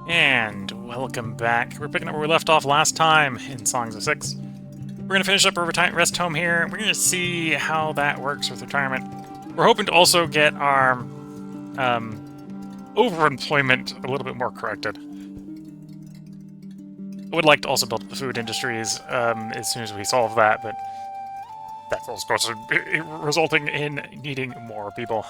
And welcome back. We're picking up where we left off last time in Songs of Six. We're going to finish up our rest home here. We're going to see how that works with retirement. We're hoping to also get our overemployment a little bit more corrected. I would like to also build the food industries as soon as we solve that, but that's also resulting in needing more people.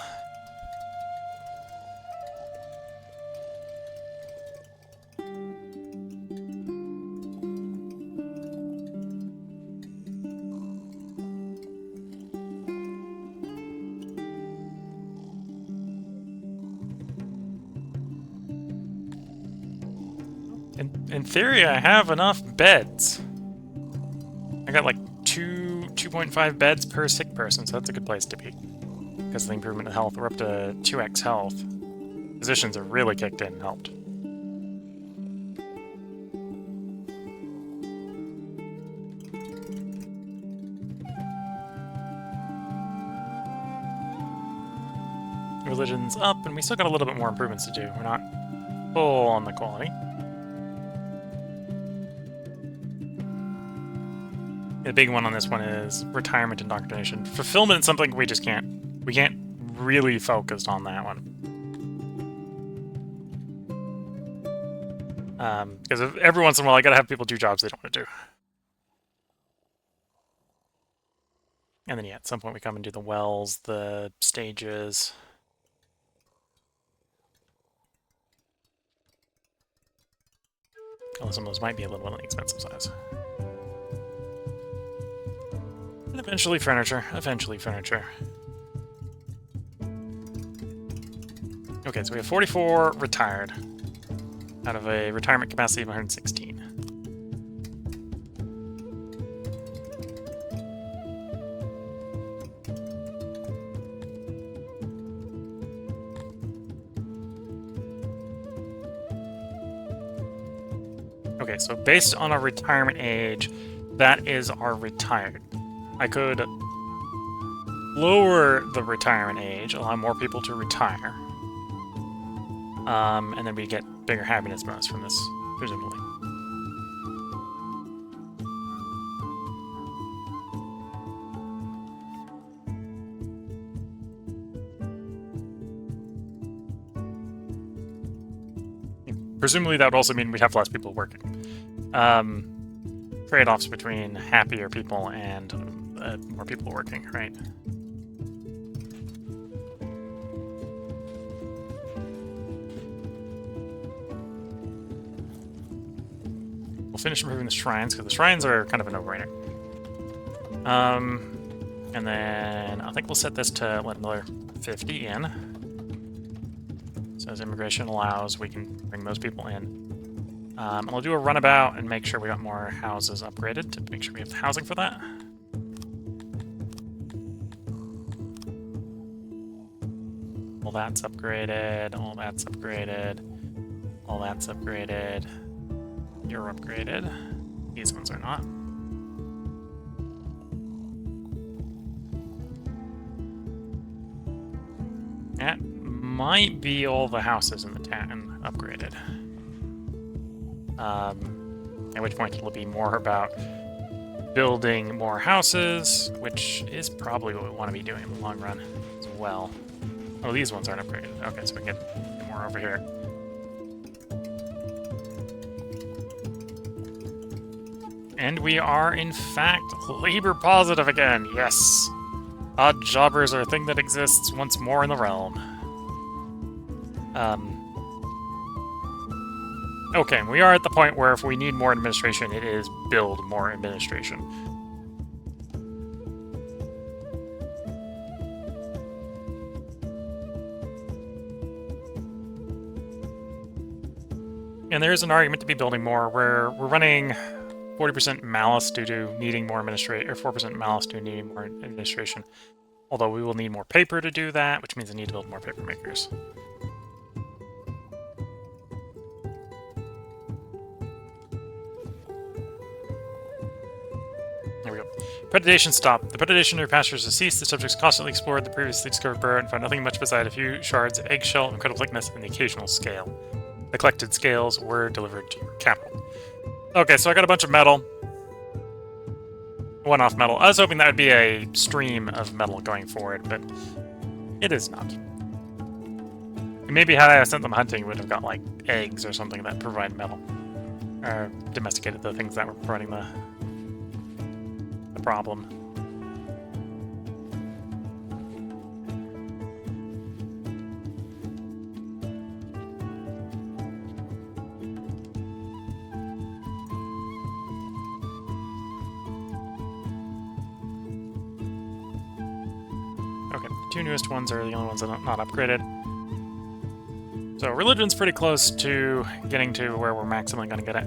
In theory, I have enough beds. I got like 2.5 beds per sick person, so that's a good place to be. Because of the improvement in health, we're up to 2x health. Physicians have really kicked in and helped. Religion's up, and we still got a little bit more improvements to do. We're not full on the quality. The big one on this one is retirement indoctrination. Fulfillment is something we just can't. We can't really focus on that one. Because every once in a while I gotta have people do jobs they don't want to do. And then yeah, at some point we come and do the wells, the stages. Although some of those might be a little on the expensive size. And eventually furniture. Eventually furniture. Okay, so we have 44 retired out of a retirement capacity of 116. Okay, so based on our retirement age, that is our retired. I could lower the retirement age, allow more people to retire. And then we get bigger happiness bonus from this, presumably. Presumably that would also mean we'd have less people working. Trade-offs between happier people and more people working, right? We'll finish improving the shrines, because the shrines are kind of a no-brainer. And then I think we'll set this to let another 50 in. So as immigration allows, we can bring those people in. And we'll do a runabout and make sure we got more houses upgraded to make sure we have the housing for that. All that's upgraded, all that's upgraded, all that's upgraded. You're upgraded. These ones are not. That might be all the houses in the town upgraded. At which point it'll be more about building more houses, which is probably what we want to be doing in the long run as well. Oh, these ones aren't upgraded. Okay, so we can get more over here. And we are, in fact, labor positive again. Yes! Odd jobbers are a thing that exists once more in the realm. Okay, we are at the point where if we need more administration, it is build more administration. And there is an argument to be building more where we're running 40% malice due to needing more administration, or 4% malice due to needing more administration. Although we will need more paper to do that, which means I need to build more paper makers. There we go. Predation stopped. The predation of your pastures has ceased. The subjects constantly explored the previously discovered burrow and found nothing much beside a few shards of eggshell of incredible thickness and the occasional scale. The collected scales were delivered to your capital. Okay, so I got a bunch of metal. One-off metal. I was hoping that would be a stream of metal going forward, but it is not. Maybe had I sent them hunting, would have got, like, eggs or something that provide metal. Or domesticated the things that were providing the problem. Okay, the two newest ones are the only ones that are not upgraded. So religion's pretty close to getting to where we're maximally going to get it.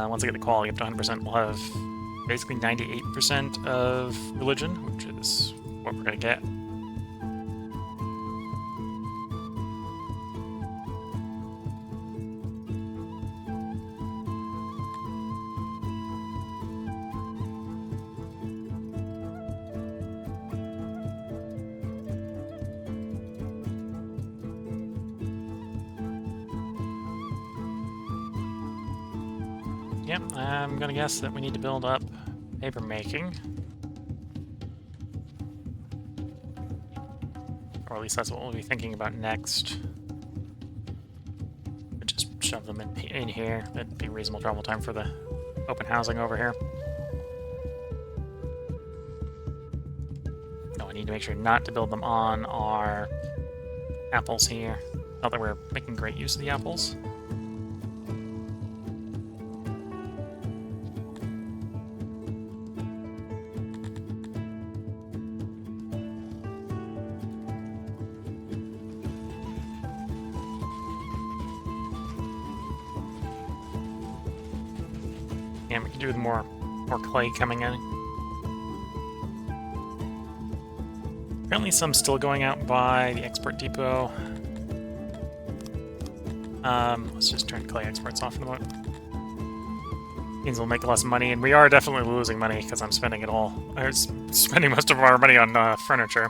Once I get the quality up to 100%, we'll have basically 98% of religion, which is what we're going to get. Yep, I'm gonna guess that we need to build up paper making. Or at least that's what we'll be thinking about next. Just shove them in here. That'd be reasonable travel time for the open housing over here. No, I need to make sure not to build them on our apples here. Not that we're making great use of the apples. And we can do with more clay coming in. Apparently some still going out by the export depot. Let's just turn clay exports off in a moment. Means we'll make less money, and we are definitely losing money because I'm spending it all. I was spending most of our money on furniture.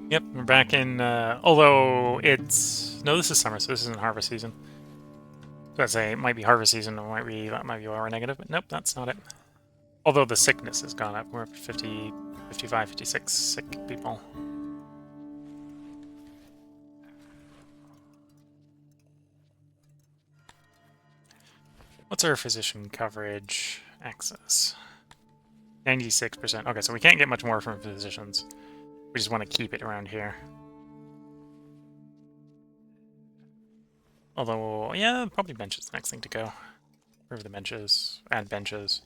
Yep, we're back in, although it's... No, this is summer, so this isn't harvest season. So I'd say it might be harvest season, or that might be lower negative, but nope, that's not it. Although the sickness has gone up. We're up to 50, 55, 56 sick people. What's our physician coverage access? 96%. Okay, so we can't get much more from physicians. We just want to keep it around here. Although, yeah, probably bench is the next thing to go. Remove the benches, add benches.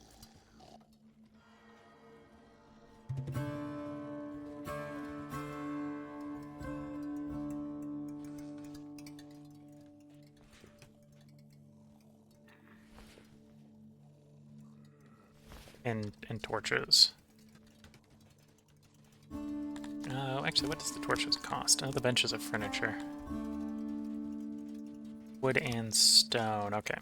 And torches. Actually, what does the torches cost? Oh, the benches of furniture. Wood and stone, okay.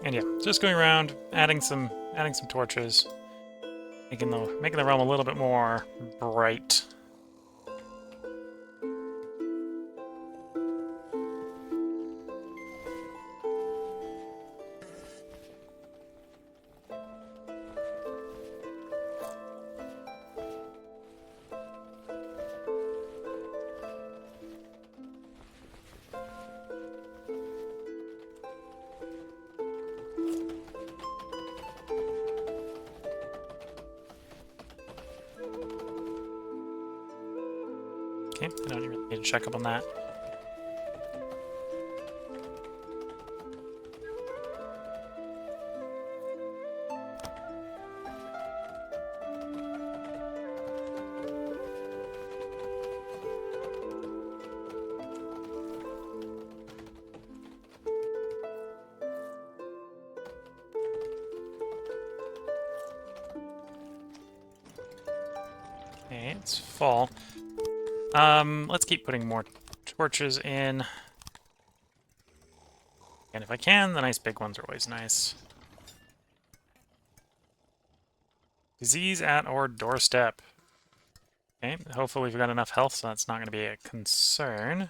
And yeah, just going around, adding some torches, making the realm a little bit more bright. Okay, I don't really need to check up on that. Okay, it's fall. Let's keep putting more torches in. And if I can, the nice big ones are always nice. Disease at our doorstep. Okay, hopefully we've got enough health, so that's not going to be a concern.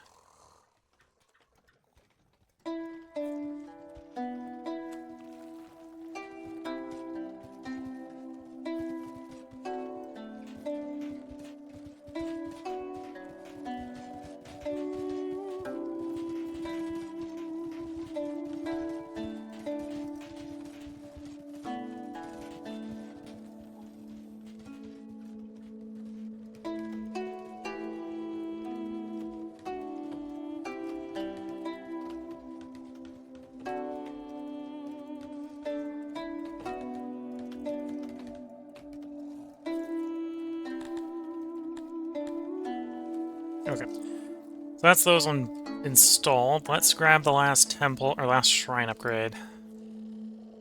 Okay, so that's those one installed. Let's grab the last temple, or last shrine upgrade.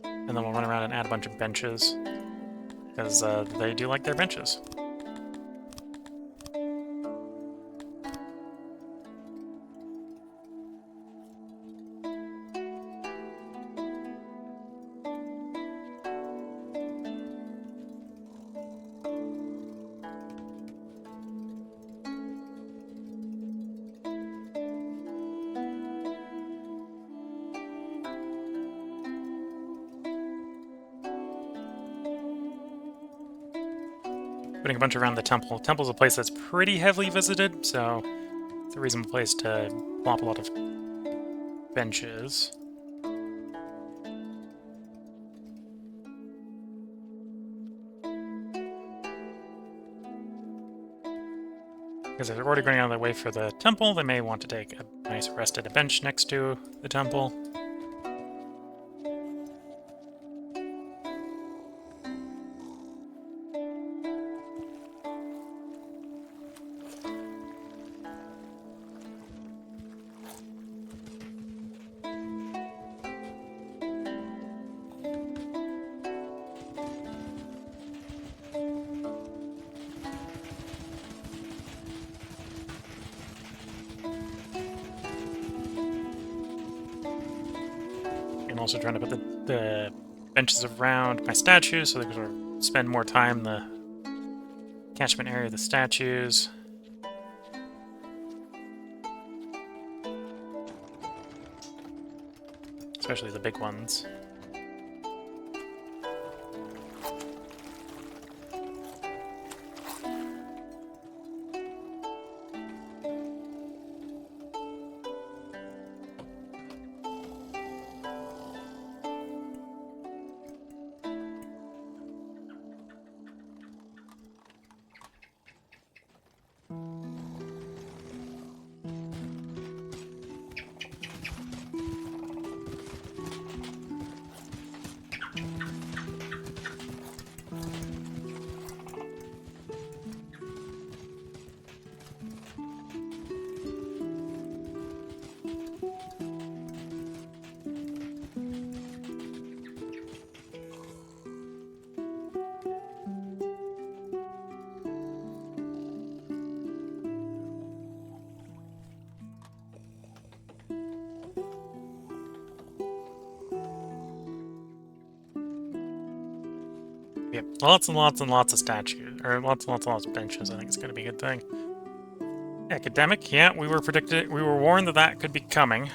And then we'll run around and add a bunch of benches. Because they do like their benches. Putting a bunch around the temple. Temple's a place that's pretty heavily visited, so it's a reasonable place to plop a lot of benches. Because if they're already going out of their way for the temple, they may want to take a nice rest at a bench next to the temple. I'm also trying to put the benches around my statues so they can sort of spend more time in the catchment area of the statues. Especially the big ones. Yep, lots and lots and lots of statues, or lots and lots of benches. I think it's going to be a good thing. Academic, yeah, we were warned that that could be coming.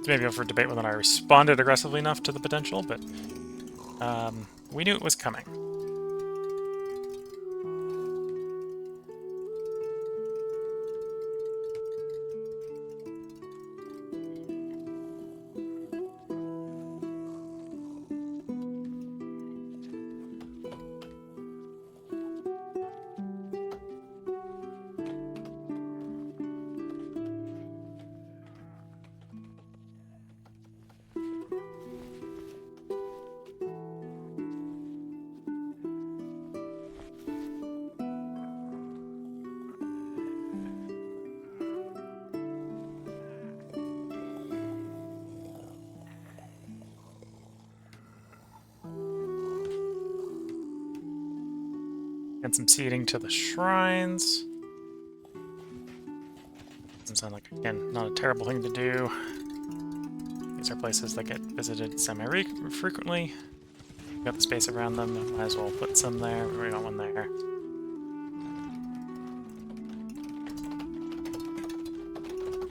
Maybe up for debate whether I responded aggressively enough to the potential, but we knew it was coming. And some seating to the shrines. Doesn't sound like, again, not a terrible thing to do. These are places that get visited semi-frequently. We've got the space around them, might as well put some there. We got one there.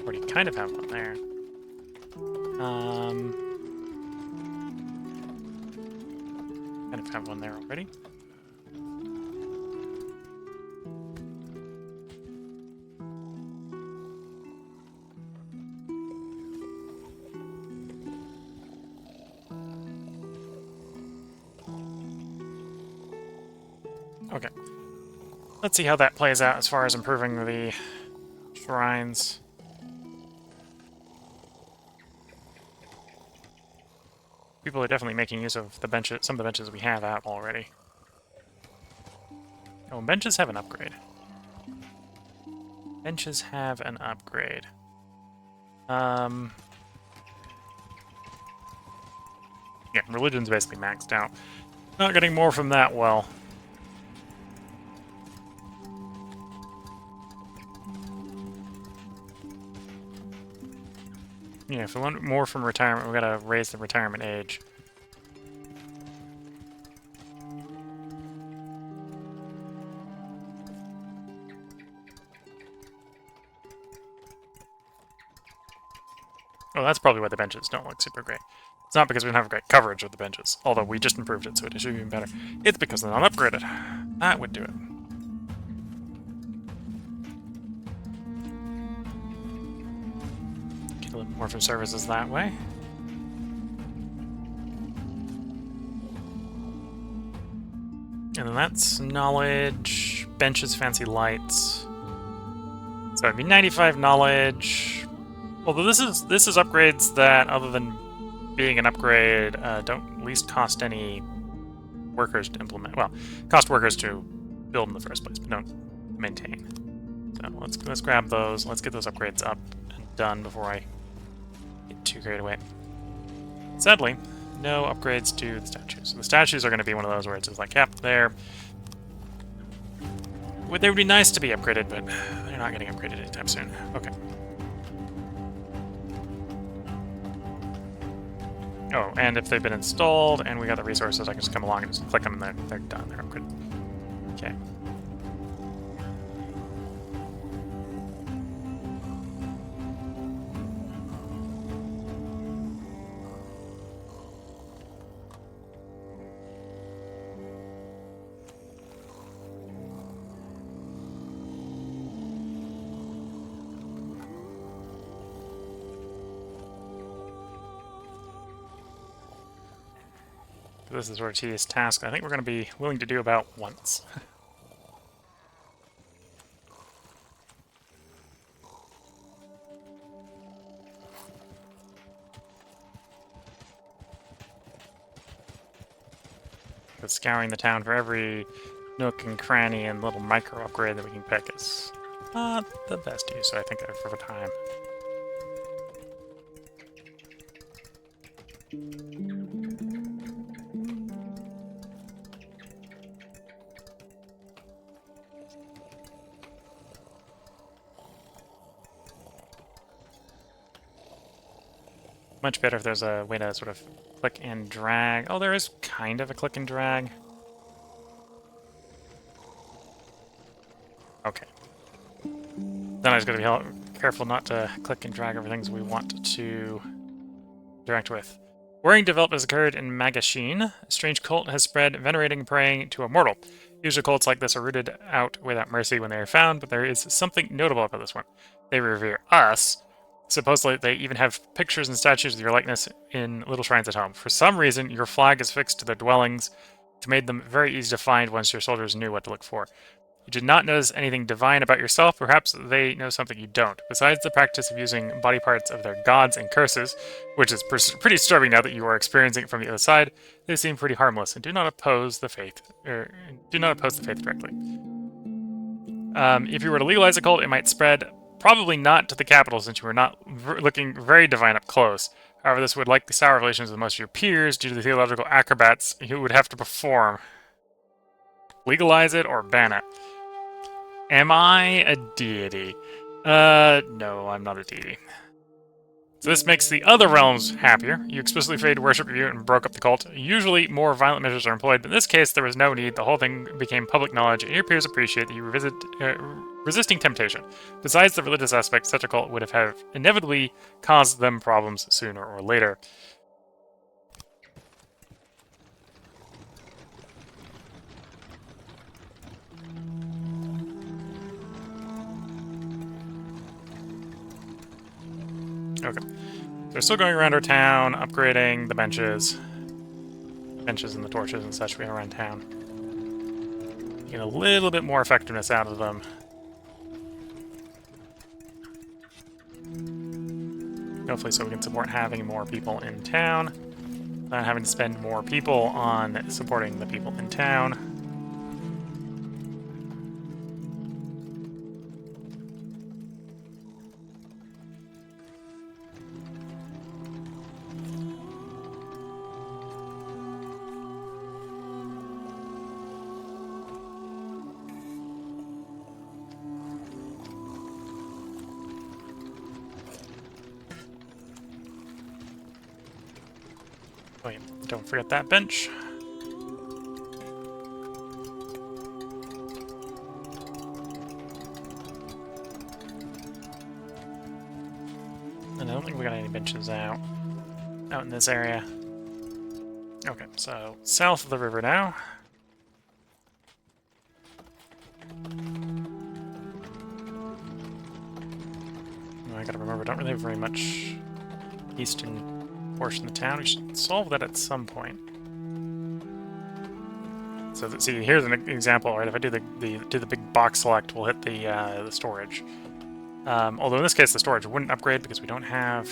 Already kind of have one there. Kind of have one there already. Okay. Let's see how that plays out as far as improving the shrines. People are definitely making use of the benches, some of the benches we have out already. Oh, benches have an upgrade. Benches have an upgrade. Yeah, religion's basically maxed out. Not getting more from that well. Yeah, if we want more from retirement, we gotta raise the retirement age. Oh, that's probably why the benches don't look super great. It's not because we don't have great coverage of the benches, although we just improved it, so it should be even better. It's because they're not upgraded. That would do it. Get a little more from services that way. And then that's knowledge, benches, fancy lights. So it'd be 95 knowledge. Although this is upgrades that, other than being an upgrade, don't at least cost any workers to implement. Well, cost workers to build in the first place, but don't maintain. So let's grab those. Let's get those upgrades up and done before I get too carried away. Sadly, no upgrades to the statues. So the statues are going to be one of those where it's just like, yep, they would be nice to be upgraded, but they're not getting upgraded anytime soon. Okay. Oh, and if they've been installed and we got the resources, I can just come along and just click them and they're done. They're upgraded. Okay. This is a tedious task I think we're going to be willing to do about once. Because scouring the town for every nook and cranny and little micro upgrade that we can pick is not the best use, I think, for time. Much better if there's a way to sort of click and drag. Oh, there is kind of a click and drag. Okay. Then I just gotta be careful not to click and drag over things we want to interact with. Worrying development has occurred in Magashine. A strange cult has spread, venerating and praying to a mortal. Usually cults like this are rooted out without mercy when they are found, but there is something notable about this one. They revere us. Supposedly, they even have pictures and statues of your likeness in little shrines at home. For some reason, your flag is fixed to their dwellings, which made them very easy to find once your soldiers knew what to look for. You did not notice anything divine about yourself. Perhaps they know something you don't. Besides the practice of using body parts of their gods and curses, which is pretty disturbing now that you are experiencing it from the other side, they seem pretty harmless and do not oppose the faith directly. If you were to legalize a cult, it might spread. Probably not to the capital, since you are not looking very divine up close. However, this would likely sour relations with most of your peers due to the theological acrobats you would have to perform. Legalize it or ban it. Am I a deity? No, I'm not a deity. So this makes the other realms happier. You explicitly forbade worship you and broke up the cult. Usually, more violent measures are employed, but in this case, there was no need. The whole thing became public knowledge, and your peers appreciate that you resisting temptation. Besides the religious aspect, such a cult would have inevitably caused them problems sooner or later. Okay. So we're still going around our town, upgrading the benches and the torches and such we have around town. Get a little bit more effectiveness out of them. Hopefully so we can support having more people in town. Not having to spend more people on supporting the people in town. Oh yeah, don't forget that bench. And I don't think we got any benches out in this area. Okay, so south of the river now. I gotta remember, don't really have very much eastern portion of the town. We should solve that at some point. So see, here's an example, right? If I do the big box select, we'll hit the storage. Although in this case, the storage wouldn't upgrade because we don't have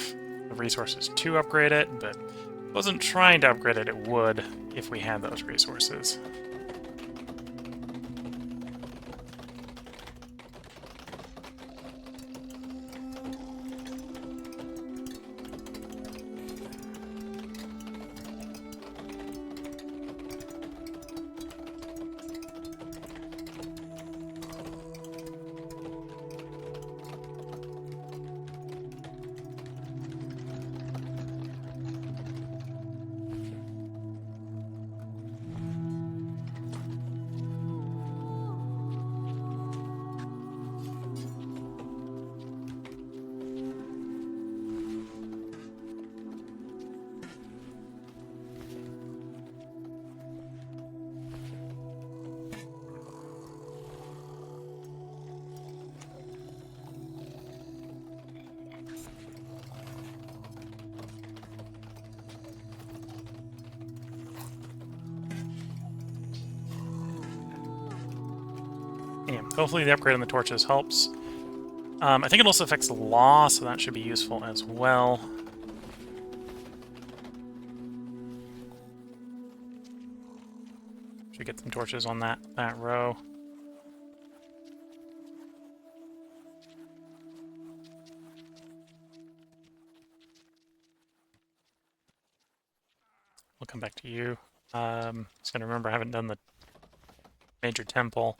the resources to upgrade it. But if I wasn't trying to upgrade it, it would if we had those resources. Yeah, hopefully the upgrade on the torches helps. I think it also affects the law, so that should be useful as well. Should get some torches on that row. We'll come back to you. Just gonna remember I haven't done the major temple.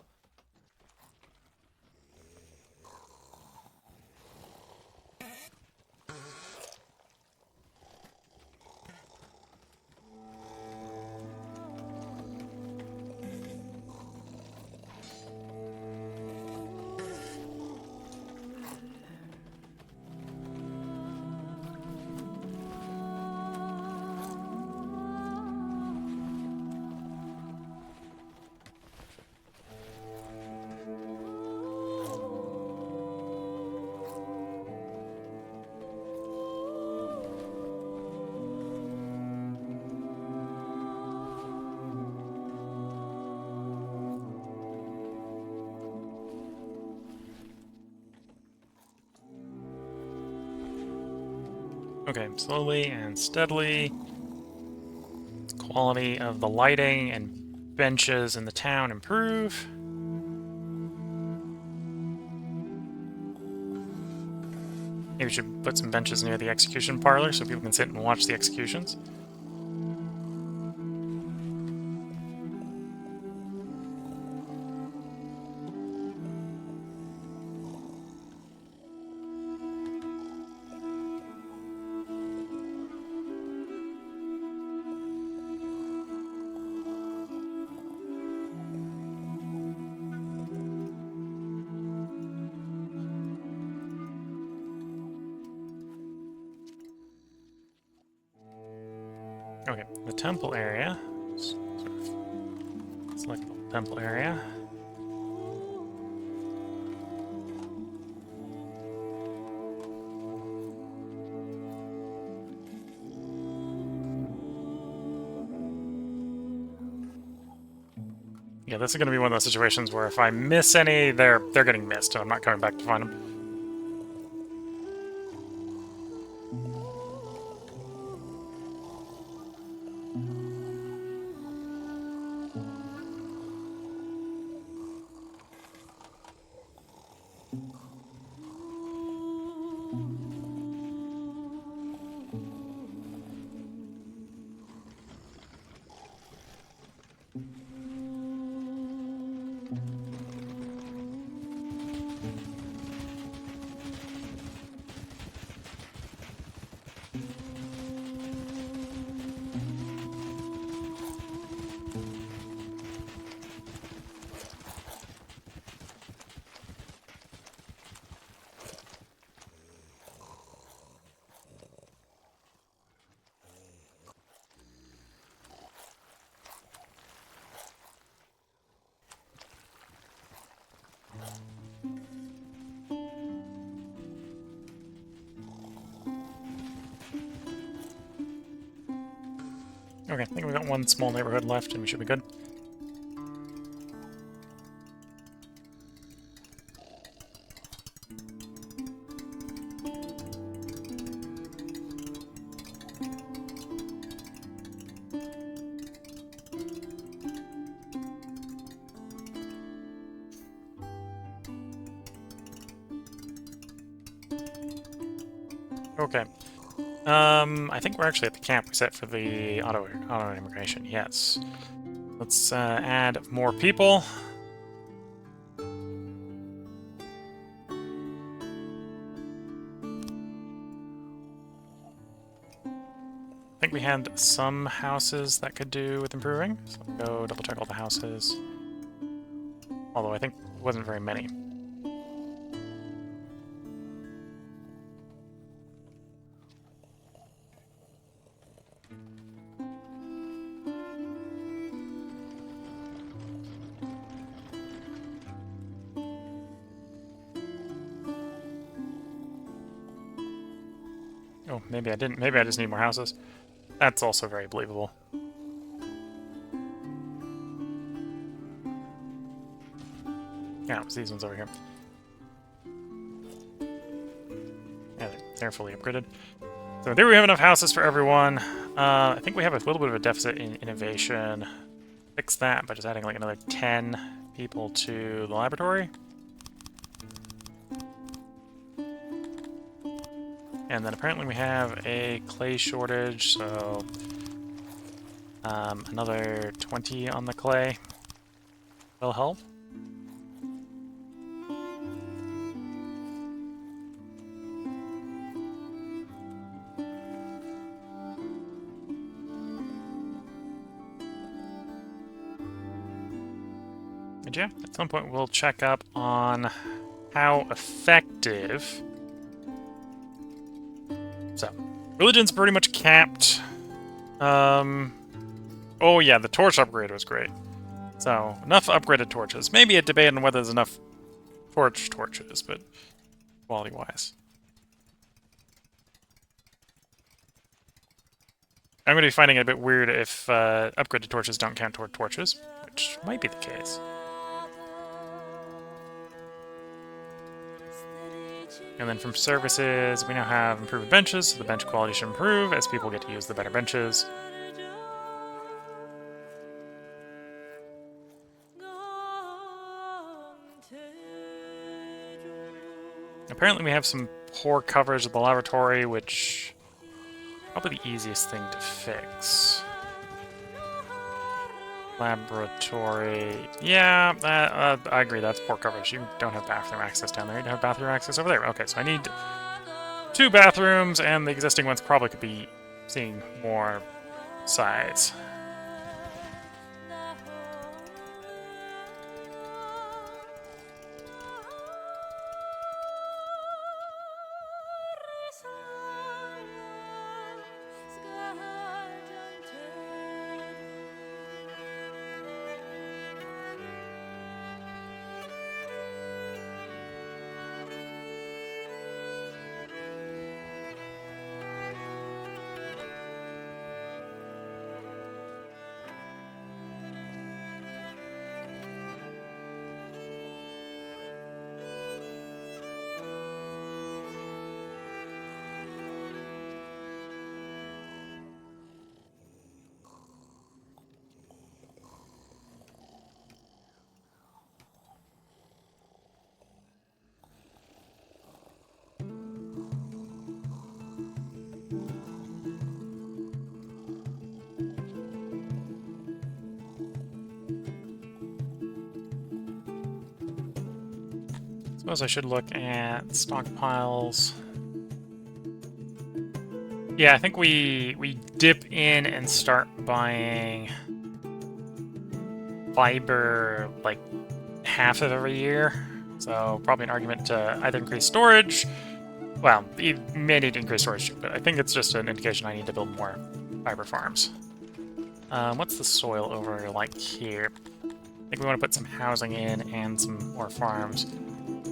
Okay, slowly and steadily. Quality of the lighting and benches in the town improve. Maybe we should put some benches near the execution parlor so people can sit and watch the executions. Okay, the temple area. Sort of select the temple area. Yeah, this is going to be one of those situations where if I miss any, they're getting missed, and I'm not coming back to find them. Okay, I think we've got one small neighborhood left, and we should be good. Okay. I think we're actually at the camp we set for the auto immigration. Yes. Let's add more people. I think we had some houses that could do with improving, so we'll go double check all the houses. Although I think it wasn't very many. Oh, maybe I didn't. Maybe I just need more houses. That's also very believable. Yeah, it was these ones over here. Yeah, they're fully upgraded. So there we have enough houses for everyone. I think we have a little bit of a deficit in innovation. Fix that by just adding like another 10 people to the laboratory. And then apparently we have a clay shortage, so another 20 on the clay will help. And yeah, at some point we'll check up on how effective. So, religion's pretty much capped. Oh yeah, the torch upgrade was great. So, enough upgraded torches. Maybe a debate on whether there's enough torches, but quality-wise. I'm going to be finding it a bit weird if upgraded torches don't count toward torches, which might be the case. And then from services, we now have improved benches, so the bench quality should improve as people get to use the better benches. Apparently we have some poor coverage of the laboratory, which is probably the easiest thing to fix. Laboratory. Yeah, I agree, that's poor coverage. You don't have bathroom access down there. You have bathroom access over there. Okay, so I need 2 bathrooms, and the existing ones probably could be seeing more size. Suppose I should look at stockpiles. Yeah, I think we dip in and start buying fiber like half of every year. So probably an argument to either increase storage. Well, you may need to increase storage too, but I think it's just an indication I need to build more fiber farms. What's the soil over like here? I think we want to put some housing in and some more farms.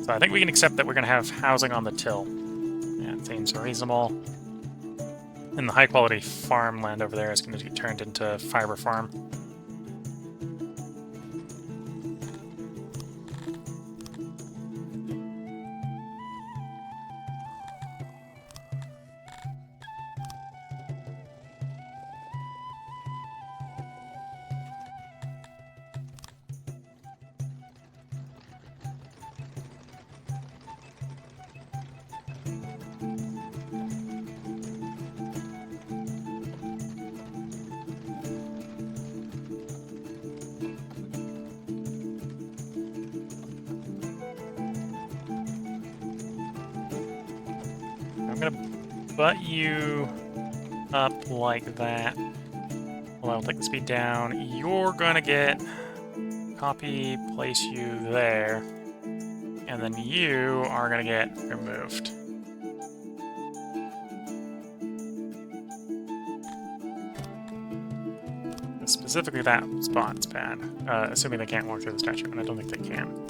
So I think we can accept that we're going to have housing on the till. Yeah, it seems reasonable. And the high-quality farmland over there is going to get turned into fiber farm. I'm gonna butt you up like that. Well, I'll take the speed down. You're gonna get copy, place you there, and then you are gonna get removed. Specifically that spot's bad, assuming they can't walk through the statue, and I don't think they can.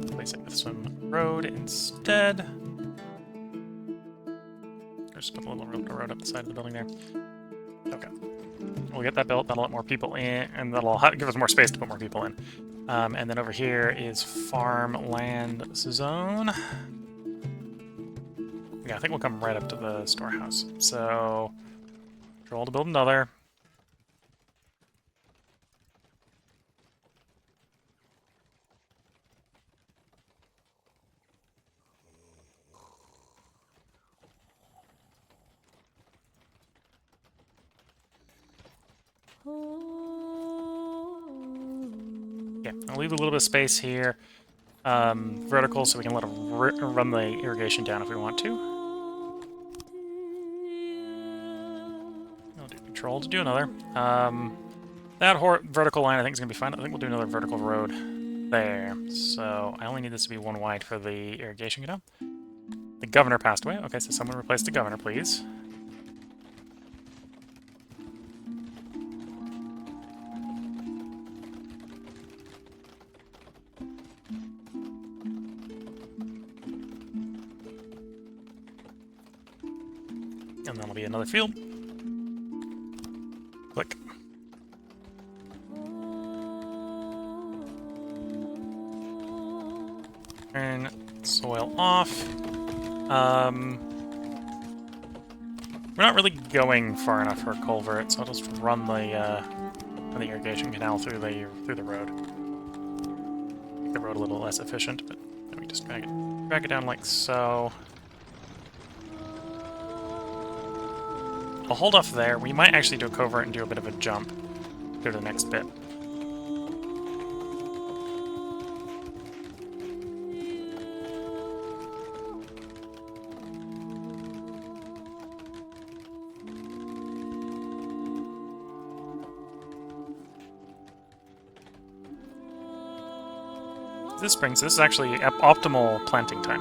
Place it with some road instead. Or just put a little road up the side of the building there. Okay. We'll get that built, that'll let more people in, and that'll give us more space to put more people in. And then over here is farmland zone. Yeah, I think we'll come right up to the storehouse. So, control to build another. Yeah, I'll leave a little bit of space here. Vertical, so we can let it run the irrigation down if we want to. I'll do control to do another. That vertical line I think is going to be fine. I think we'll do another vertical road there. So I only need this to be 1 wide for the irrigation go down. The governor passed away. Okay, so someone replace the governor, please. And then there'll be another field. Click. Turn soil off. We're not really going far enough for a culvert, so I'll just run the irrigation canal through the road. Make the road a little less efficient, but let me just drag it down like so. I'll hold off there. We might actually do a culvert and do a bit of a jump to the next bit. This is actually optimal planting time.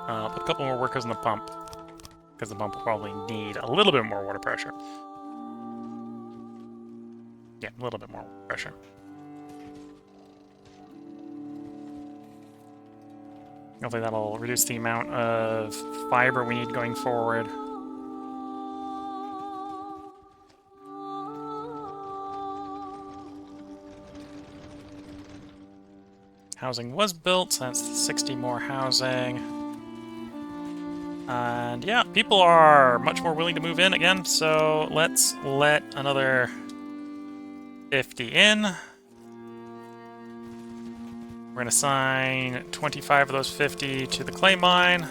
I'll put a couple more workers in the pump, because the pump will probably need a little bit more water pressure. Yeah, a little bit more water pressure. Hopefully that'll reduce the amount of fiber we need going forward. Housing was built, so that's 60 more housing. And yeah, people are much more willing to move in again, so let's let another 50 in. We're going to assign 25 of those 50 to the clay mine.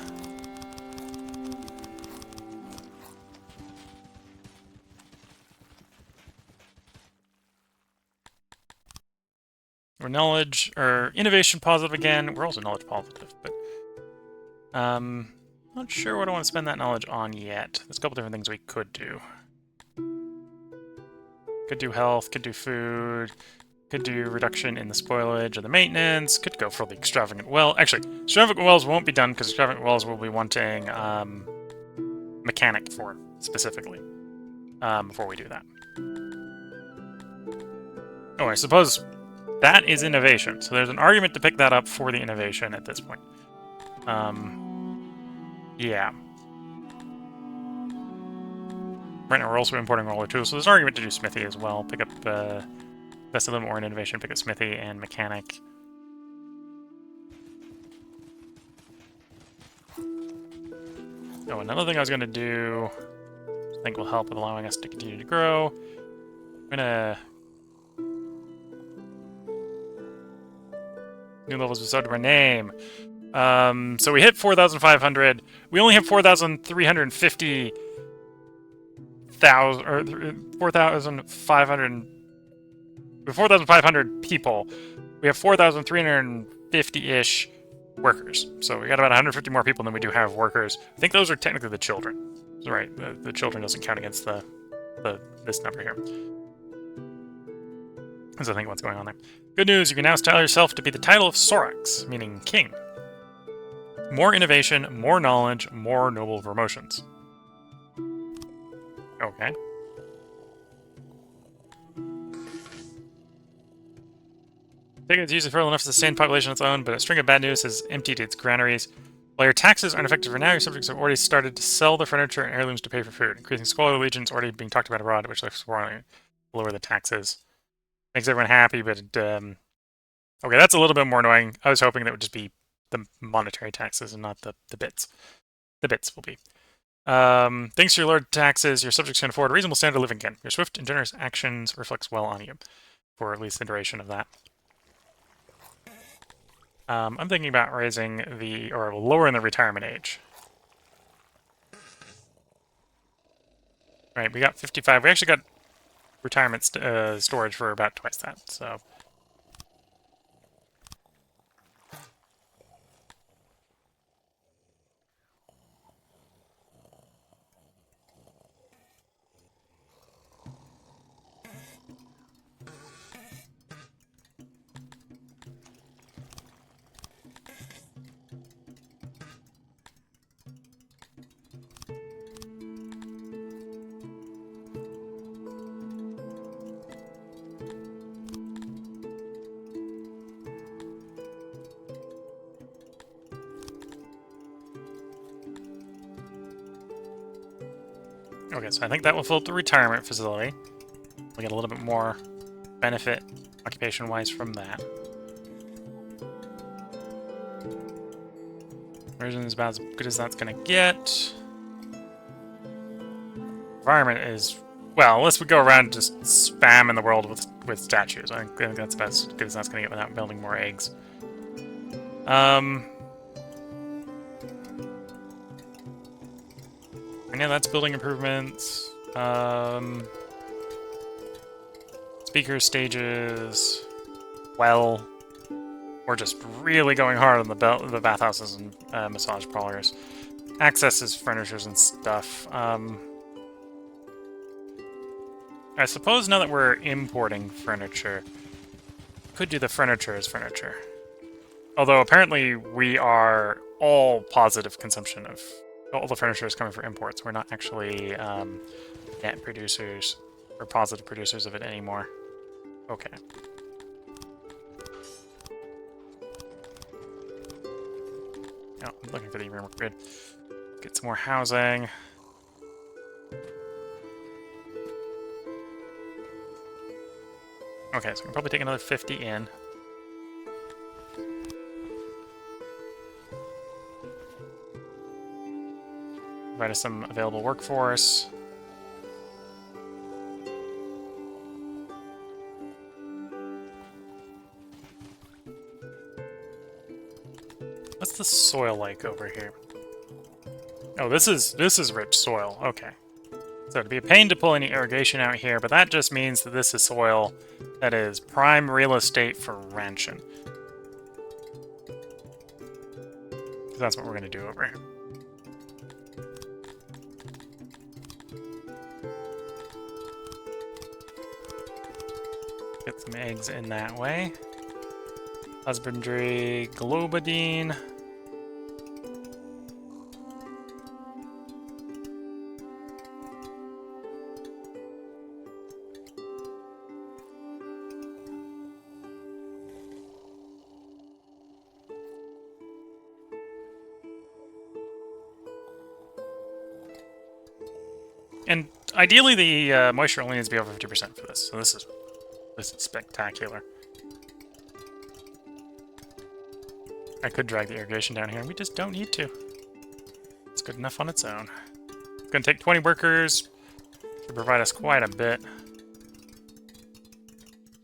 We're knowledge, or innovation positive again. We're also knowledge positive, but not sure what I want to spend that knowledge on yet. There's a couple different things we could do. Could do health, could do food, could do reduction in the spoilage or the maintenance, could go for the extravagant well. Actually, extravagant wells won't be done because extravagant wells will be wanting mechanic for specifically before we do that. Oh, I suppose that is innovation, so there's an argument to pick that up for the innovation at this point. Yeah. Right now we're also importing roller tools, so there's an argument to do smithy as well. Pick up, invest a little more in innovation, pick up smithy and mechanic. Oh, another thing I was going to do, I think will help with allowing us to continue to grow. I'm going to... New levels bestowed to our name. So we hit 4,500. We only have 4,350... 4,500 people. We have 4,350-ish workers. So we got about 150 more people than we do have workers. I think those are technically the children. Right, the children doesn't count against this number here. That's I think what's going on there. Good news, you can now style yourself to be the title of Sorax, meaning king. More innovation, more knowledge, more noble promotions. Okay. It's usually fertile enough to sustain population on its own, but a string of bad news has emptied its granaries. While your taxes aren't effective for now, your subjects have already started to sell their furniture and heirlooms to pay for food. Increasing squalor legions already being talked about abroad, which looks to lower the taxes. Makes everyone happy, but okay, that's a little bit more annoying. I was hoping that would just be the monetary taxes and not the bits. The bits will be. Thanks to your lowered taxes, your subjects can afford a reasonable standard of living again. Your swift and generous actions reflects well on you, for at least the duration of that. I'm thinking about raising or lowering the retirement age. Right, we got 55. We actually got retirement storage for about twice that, so... Okay, so I think that will fill up the retirement facility. We get a little bit more benefit occupation-wise from that. Version is about as good as that's gonna get. Environment is, well, unless we go around and just spam in the world with statues. I think that's about as good as that's gonna get without building more eggs. And yeah, that's building improvements. Speaker stages. Well, we're just really going hard on the bathhouses and massage parlors. Accesses, furnitures, and stuff. I suppose now that we're importing furniture, could do the furniture as furniture. Although apparently we are all positive consumption of all the furniture is coming from imports. We're not actually net producers or positive producers of it anymore. Okay. Oh, I'm looking for the room grid. Get some more housing. Okay, so we can probably take another 50 in. Provide us some available workforce. What's the soil like over here? Oh, this is rich soil. Okay. So it'd be a pain to pull any irrigation out here, but that just means that this is soil that is prime real estate for ranching. So that's what we're going to do over here. Get some eggs in that way. Husbandry, globadine. And ideally, the moisture only needs to be over 50% for this. So this is spectacular. I could drag the irrigation down here, and we just don't need to. It's good enough on its own. It's going to take 20 workers to provide us quite a bit.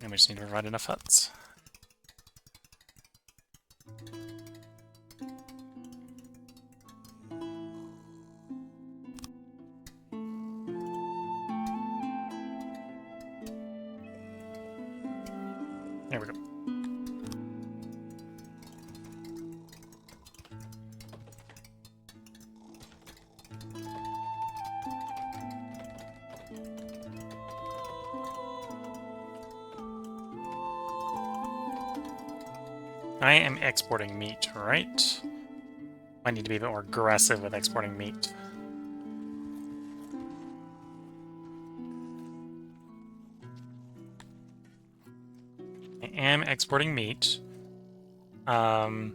And we just need to provide enough huts. There we go. I am exporting meat, right? I need to be a bit more aggressive with exporting meat. I am exporting meat. The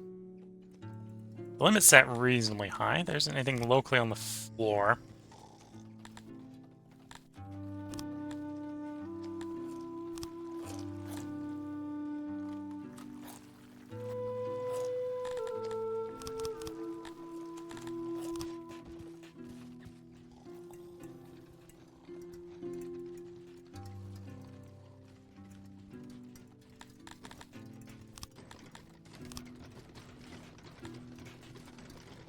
limit's set reasonably high. There isn't anything locally on the floor.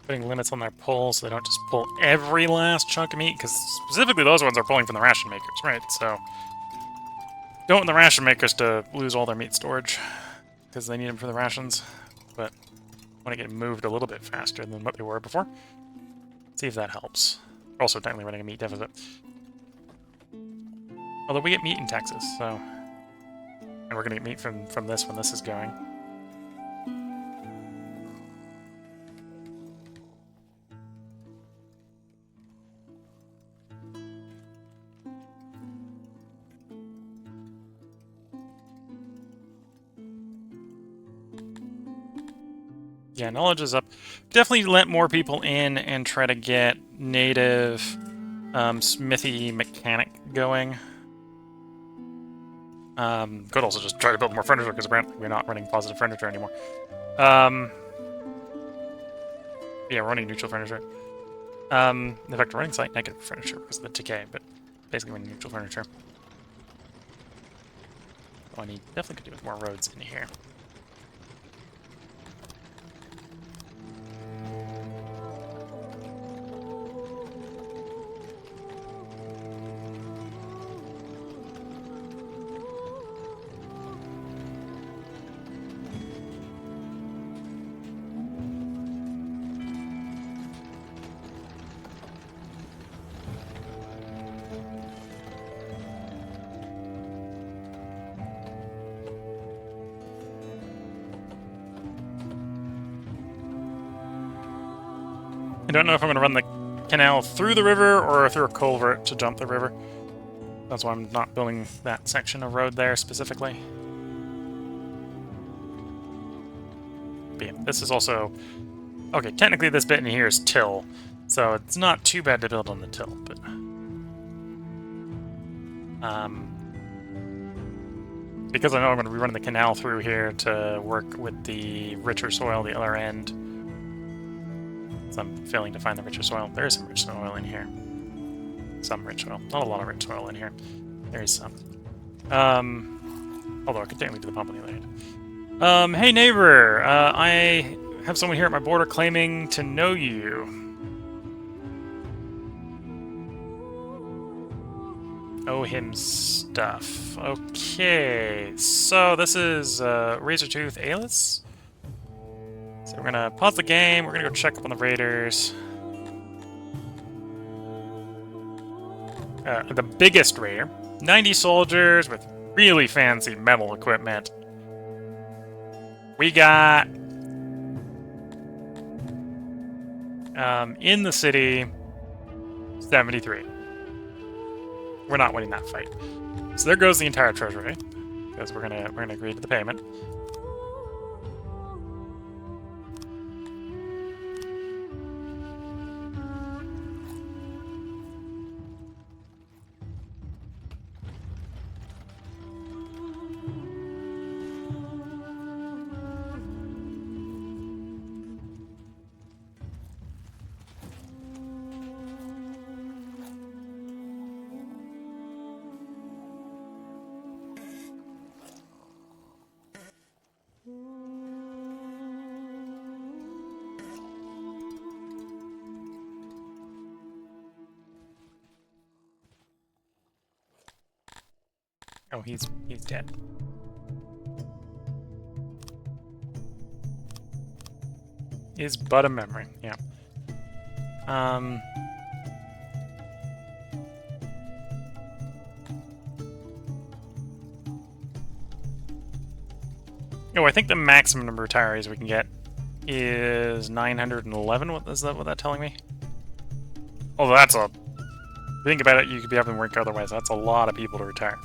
Putting limits on their pull so they don't just pull every last chunk of meat, because specifically those ones are pulling from the ration makers, right? So don't want the ration makers to lose all their meat storage, because they need them for the rations, but want to get moved a little bit faster than what they were before. See if that helps. We're also technically running a meat deficit. Although we get meat in Texas, so... And we're going to get meat from this when this is going. Yeah, knowledge is up. Definitely let more people in and try to get native smithy mechanic going. Could also just try to build more furniture, because apparently we're not running positive furniture anymore. Yeah, we're running neutral furniture. In fact, we're running slight negative furniture because of the decay, but basically running neutral furniture. Oh, I definitely could do with more roads in here. I don't know if I'm going to run the canal through the river or through a culvert to jump the river. That's why I'm not building that section of road there specifically. But yeah, this is also... Okay, technically this bit in here is till, so it's not too bad to build on the till, but... because I know I'm going to be running the canal through here to work with the richer soil, the other end. So I'm failing to find the richer soil. There is some rich soil in here. Some rich soil. Not a lot of rich soil in here. There is some. Although I could technically do the pump on the other hand. Hey neighbor! I have someone here at my border claiming to know you. Owe him stuff. Okay, so this is Razortooth Alis. So we're gonna pause the game, we're gonna go check up on the raiders. The biggest raider. 90 soldiers with really fancy metal equipment. We got... in the city, 73. We're not winning that fight. So there goes the entire treasury, because we're gonna agree to the payment. Oh, he's dead. Is but a memory, yeah. Oh, I think the maximum number of retirees we can get is 911. What is that? What that's telling me? Oh, that's a... Think about it, you could be having work otherwise. That's a lot of people to retire.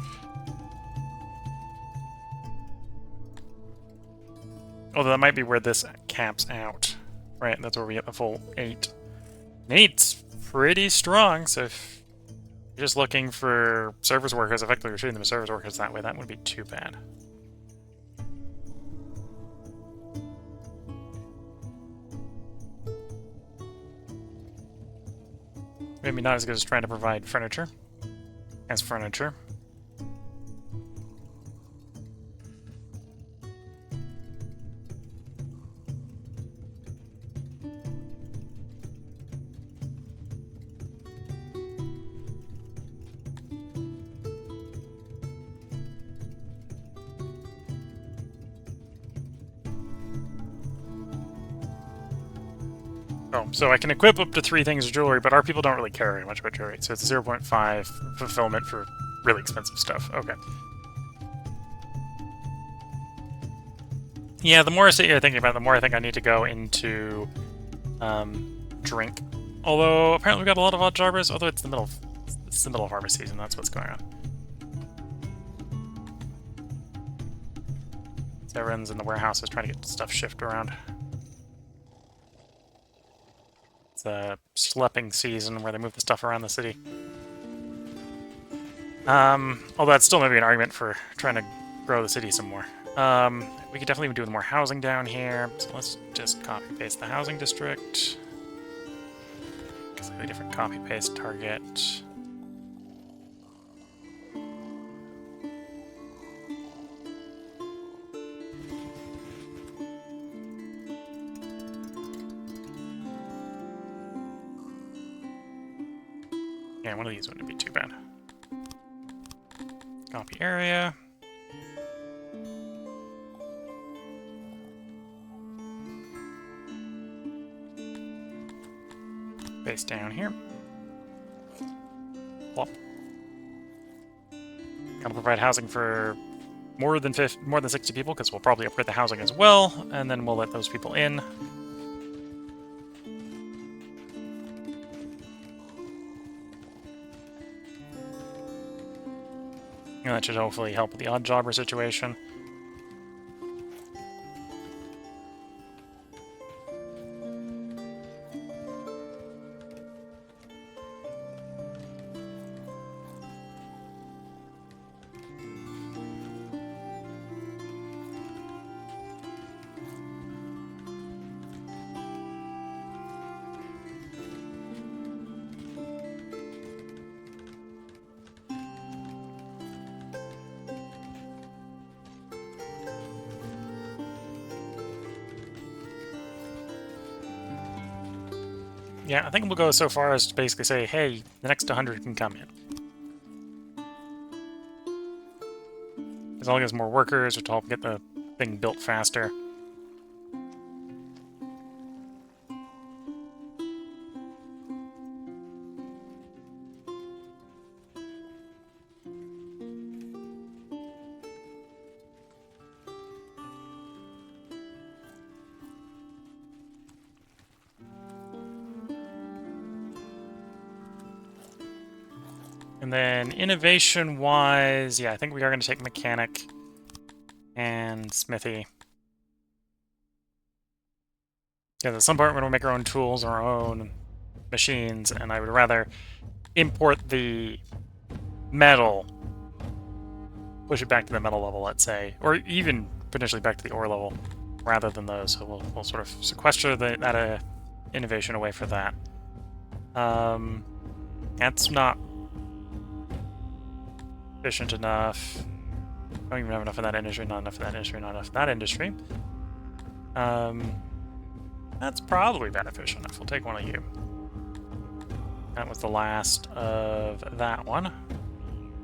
Although that might be where this caps out. Right, that's where we get the full 8. 8's pretty strong, so if you're just looking for service workers, effectively you're shooting them as service workers that way, that wouldn't be too bad. Maybe not as good as trying to provide furniture. As furniture. Oh, so I can equip up to 3 things of jewelry, but our people don't really care very much about jewelry. So it's 0.5 fulfillment for really expensive stuff. Okay. Yeah, the more I sit here thinking about it, the more I think I need to go into drink. Although apparently we've got a lot of odd jobbers. Although it's the middle of harvest season. That's what's going on. So everyone's in the warehouses trying to get stuff shifted around. It's a schlepping season where they move the stuff around the city. Although that's still maybe an argument for trying to grow the city some more. We could definitely do with more housing down here, so let's just copy-paste the housing district. Slightly different copy-paste target. Yeah, one of these wouldn't be too bad. Copy area. Paste down here. Plop. Gotta provide housing for more than 60 people, because we'll probably upgrade the housing as well, and then we'll let those people in. And that should hopefully help with the odd jobber situation. Yeah, I think we'll go so far as to basically say, hey, the next 100 can come in. As long as more workers, which will help get the thing built faster. And then innovation-wise, yeah, I think we are going to take mechanic and smithy. Because at some point we're going to make our own tools, our own machines, and I would rather import the metal, push it back to the metal level, let's say, or even potentially back to the ore level, rather than those. So we'll sort of sequester that innovation away for that. That's not efficient enough. Don't even have enough of that industry, not enough of that industry, not enough of that industry. That's probably beneficial enough. We'll take one of you. That was the last of that one.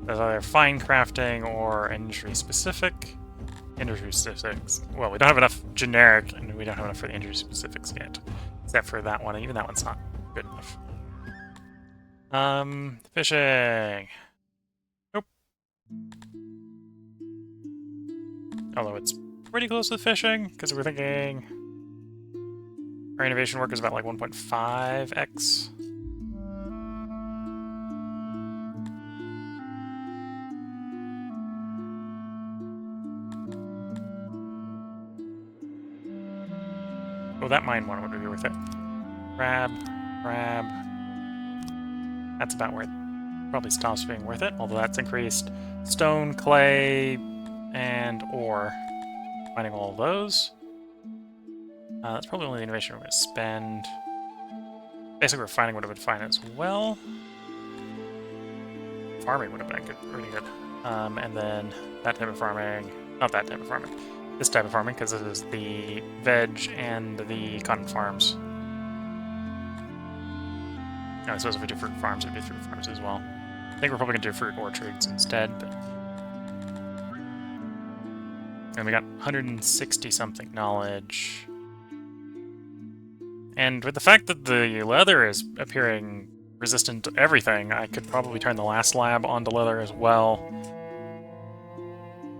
There's either fine crafting or industry specific. Industry specifics. Well, we don't have enough generic, and we don't have enough for the industry specifics yet. Except for that one. Even that one's not good enough. Fishing. Nope. Although it's pretty close to fishing, because we're thinking our innovation work is about like 1.5x. Oh, that mine one would be worth it. Crab. That's about where it probably stops being worth it, although that's increased stone, clay, and ore. Finding all of those. That's probably only the innovation we're going to spend. Basically, we're finding what it would find as well. Farming would have been pretty good. And then that type of farming. Not that type of farming. This type of farming, because this is the veg and the cotton farms. I suppose if we do fruit farms, it'd be fruit farms as well. I think we're probably going to do fruit orchards instead, but... And we got 160-something knowledge. And with the fact that the leather is appearing resistant to everything, I could probably turn the last lab onto leather as well.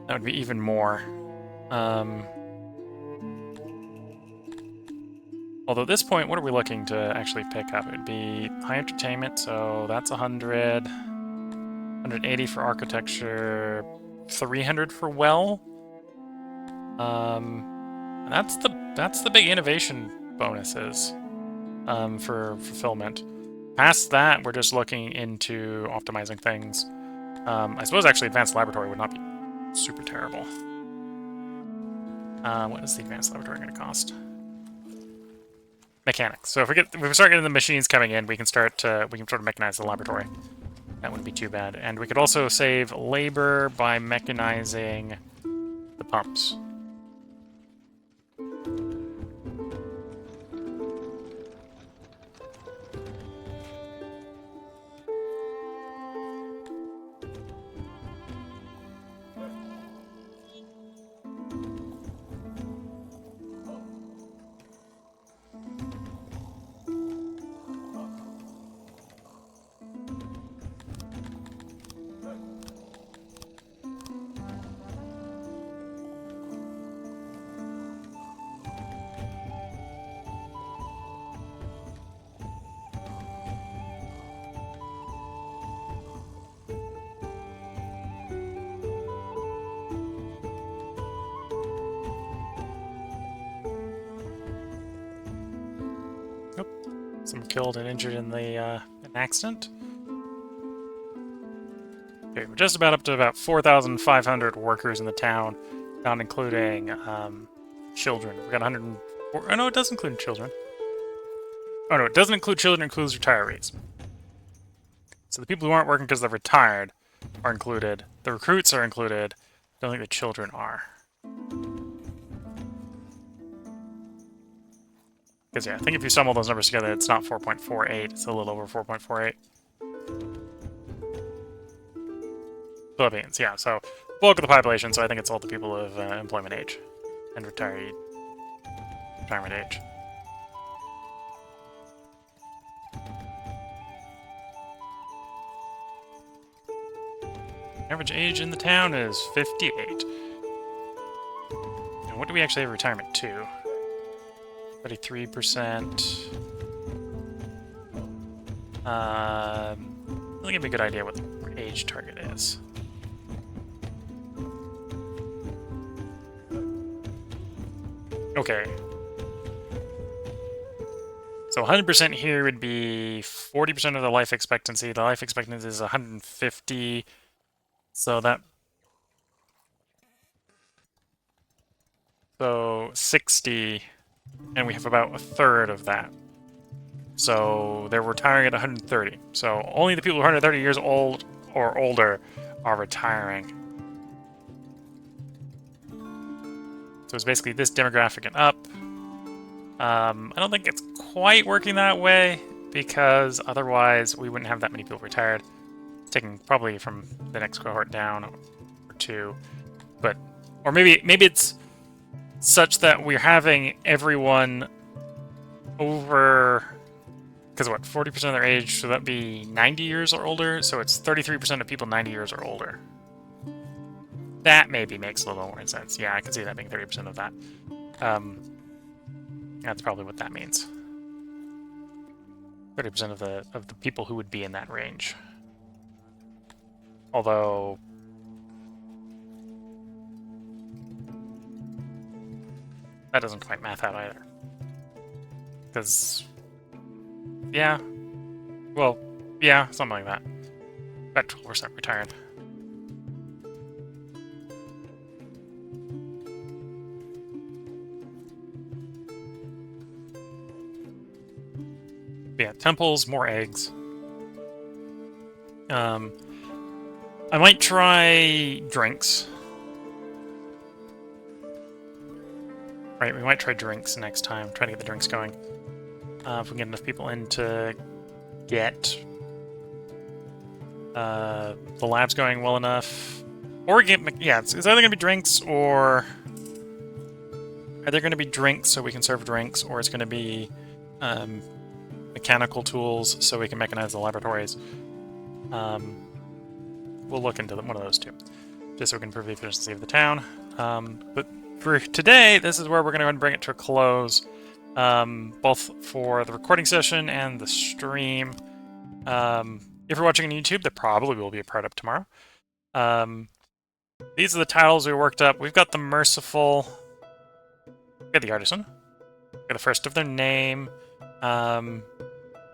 That would be even more. Although at this point, what are we looking to actually pick up? It'd be high entertainment, so that's 100. 180 for architecture, 300 for well. That's the big innovation bonuses for fulfillment. Past that, we're just looking into optimizing things. I suppose actually advanced laboratory would not be super terrible. What is the advanced laboratory going to cost? Mechanics. So if we start getting the machines coming in, we can sort of mechanize the laboratory. That wouldn't be too bad. And we could also save labor by mechanizing the pumps. Some killed and injured in the an accident. Okay, we're just about up to about 4,500 workers in the town, not including children. We got 104. Oh no, it does include children. Oh no, it doesn't include children. It includes retirees. So the people who aren't working because they're retired are included. The recruits are included. I don't think the children are. Because, yeah, I think if you sum all those numbers together, it's not 4.48. It's a little over 4.48. Philippines, yeah. So, bulk of the population, so I think it's all the people of employment age and retirement age. Average age in the town is 58. And what do we actually have retirement to? 33%. That'll give me a good idea what the age target is. Okay. So 100% here would be 40% of the life expectancy. The life expectancy is 150. So that... So 60, and we have about a third of that. So they're retiring at 130. So only the people who are 130 years old or older are retiring. So it's basically this demographic and up. I don't think it's quite working that way, because otherwise we wouldn't have that many people retired. It's taking probably from the next cohort down or two. But, or maybe it's such that we're having everyone over, because what, 40% of their age, so that'd be 90 years or older, so it's 33% of people 90 years or older. That maybe makes a little more sense. Yeah, I can see that being 30% of that. That's probably what that means. 30% of the people who would be in that range. Although that doesn't quite math out either. Because, yeah, well, yeah, something like that. About 12% retired. Yeah, temples, more eggs. I might try drinks. Right, we might try drinks next time. Try to get the drinks going. If we can get enough people in to get the labs going well enough. Or get, yeah, it's either going to be drinks or... Are there going to be drinks so we can serve drinks, or it's going to be mechanical tools so we can mechanize the laboratories. We'll look into one of those two, just so we can improve the efficiency of the town. But for today, this is where we're going to go ahead and bring it to a close, both for the recording session and the stream. If you're watching on YouTube, there probably will be a part up tomorrow. These are the titles we worked up. We've got the Merciful. We got the Artisan. We got the first of their name.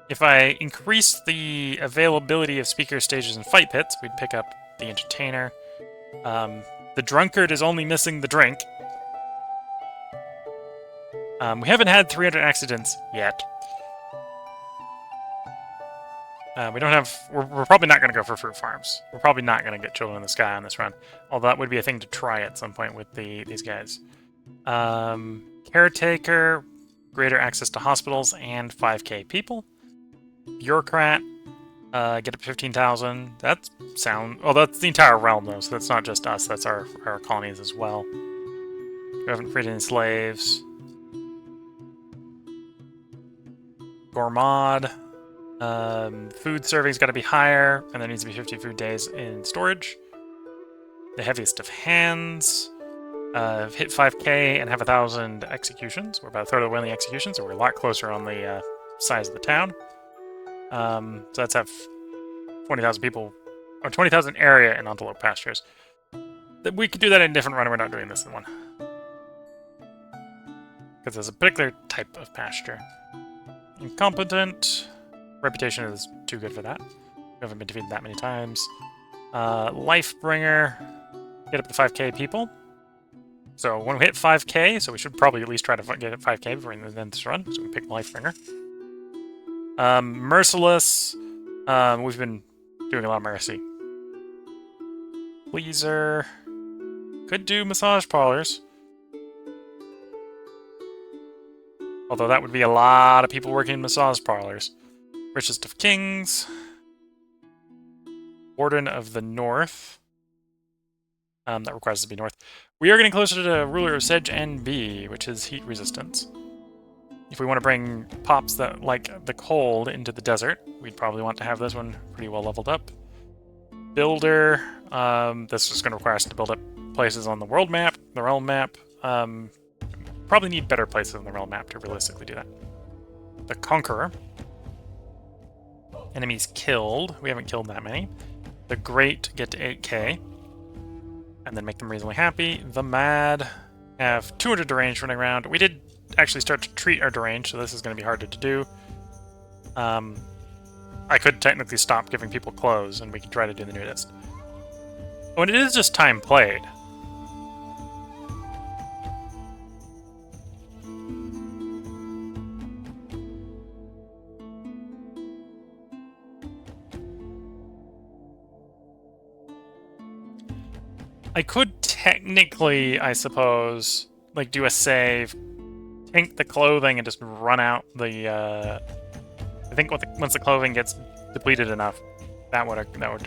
If I increase the availability of speaker stages and fight pits, we'd pick up the entertainer. The drunkard is only missing the drink. We haven't had 300 accidents yet. We don't have... We're probably not going to go for fruit farms. We're probably not going to get Children in the Sky on this run. Although that would be a thing to try at some point with these guys. Caretaker, greater access to hospitals, and 5k people. Bureaucrat, get up to 15,000. That's sound... Oh, that's the entire realm, though, so that's not just us. That's our colonies as well. We haven't freed any slaves. Gourmand. Food serving's got to be higher, and there needs to be 50 food days in storage. The heaviest of hands. Hit 5k and have 1,000 executions. We're about a third of the way in the executions, so we're a lot closer on the size of the town. So let's have 20,000 people, or 20,000 area in antelope pastures. We could do that in a different run, and we're not doing this in one. Because there's a particular type of pasture. Incompetent. Reputation is too good for that. We haven't been defeated that many times. Lifebringer. Get up to 5k people. So when we hit 5k, so we should probably at least try to get at 5k before we end this run. So we pick Lifebringer. Merciless. We've been doing a lot of mercy. Pleaser. Could do massage parlors. Although that would be a lot of people working in massage parlors. Richest of Kings. Warden of the North. That requires us to be north. We are getting closer to Ruler of Sedge and B, which is heat resistance. If we want to bring pops that like the cold into the desert, we'd probably want to have this one pretty well leveled up. Builder. This is going to require us to build up places on the world map, the realm map. Probably need better places on the realm map to realistically do that. The Conqueror. Enemies killed. We haven't killed that many. The Great get to 8k. And then make them reasonably happy. The Mad have 200 deranged running around. We did actually start to treat our deranged, so this is going to be harder to do. I could technically stop giving people clothes, and we can try to do the nudist. Oh, and it is just time played. I could technically, I suppose, like do a save, tank the clothing, and just run out the. I think once the clothing gets depleted enough, that would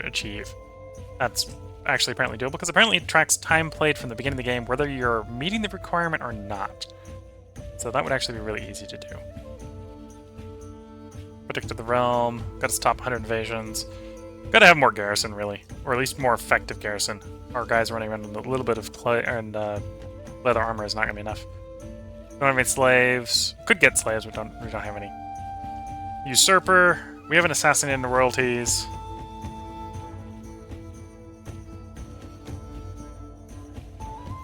achieve. That's actually apparently doable because apparently it tracks time played from the beginning of the game, whether you're meeting the requirement or not. So that would actually be really easy to do. Protect the realm. Got to stop 100 invasions. Got to have more garrison, really, or at least more effective garrison. Our guys running around with a little bit of clay and leather armor is not going to be enough. Don't have any slaves. Could get slaves, we don't have any. Usurper. We haven't assassinated the royalties.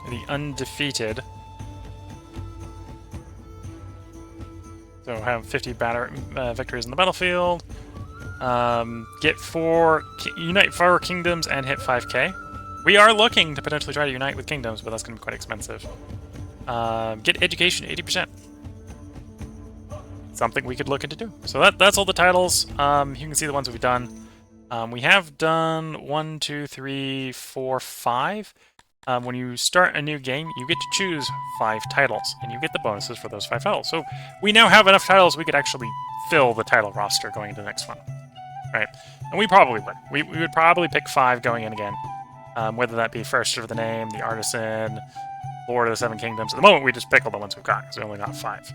The Undefeated. So have 50 victories in the battlefield. Unite 4 kingdoms and hit 5k. We are looking to potentially try to unite with kingdoms, but that's going to be quite expensive. Get education 80%. Something we could look into do. So that's all the titles. You can see the ones we've done. We have done 1, 2, 3, 4, 5. When you start a new game, you get to choose 5 titles, and you get the bonuses for those 5 titles. So we now have enough titles we could actually fill the title roster going into the next one. Right? And we probably would. We would probably pick 5 going in again. Whether that be First of the Name, the Artisan, Lord of the Seven Kingdoms. At the moment, we just pick all the ones we've got, because we only got 5.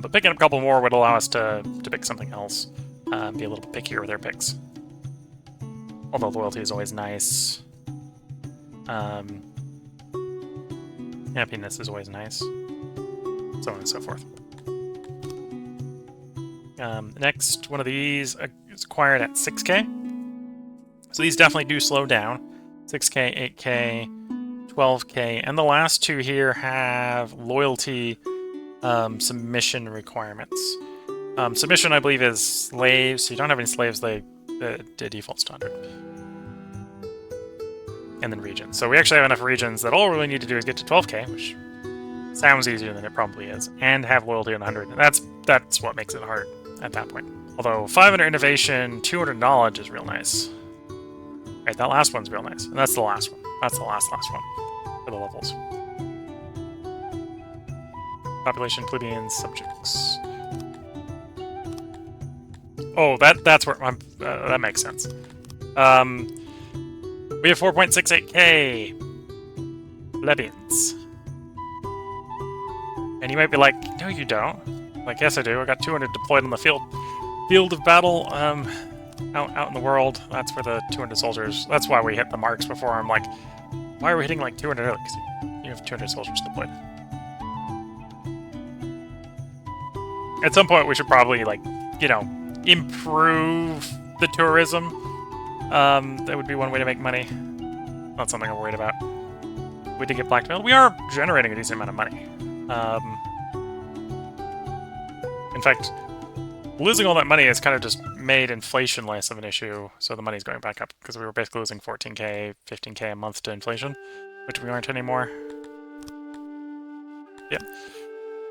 But picking up a couple more would allow us to pick something else. Be a little bit pickier with our picks. Although loyalty is always nice. Happiness is always nice. So on and so forth. Next, one of these is acquired at 6k. So these definitely do slow down. 6k, 8k, 12k, and the last 2 here have loyalty submission requirements. Submission, I believe, is slaves. So you don't have any slaves, the default standard. and then regions. So we actually have enough regions that all we really need to do is get to 12k, which sounds easier than it probably is, and have loyalty on 100. That's what makes it hard at that point. Although 500 innovation, 200 knowledge is real nice. Right, that last one's real nice, and that's the last one. That's the last one for the levels. Population, plebeians, subjects. Oh, that's where that makes sense. We have 4.68k plebeians. And you might be like, no, you don't. Like, yes, I do. I got 200 deployed on the field of battle, out in the world. That's where the 200 soldiers. That's why we hit the marks before. I'm like, why are we hitting like 200 early? Because you have 200 soldiers deployed. At some point, we should probably, like, you know, improve the tourism. That would be one way to make money. Not something I'm worried about. We did get blackmailed. We are generating a decent amount of money. In fact, losing all that money has kind of just made inflation less of an issue, so the money's going back up, because we were basically losing 14k, 15k a month to inflation, which we aren't anymore. Yeah.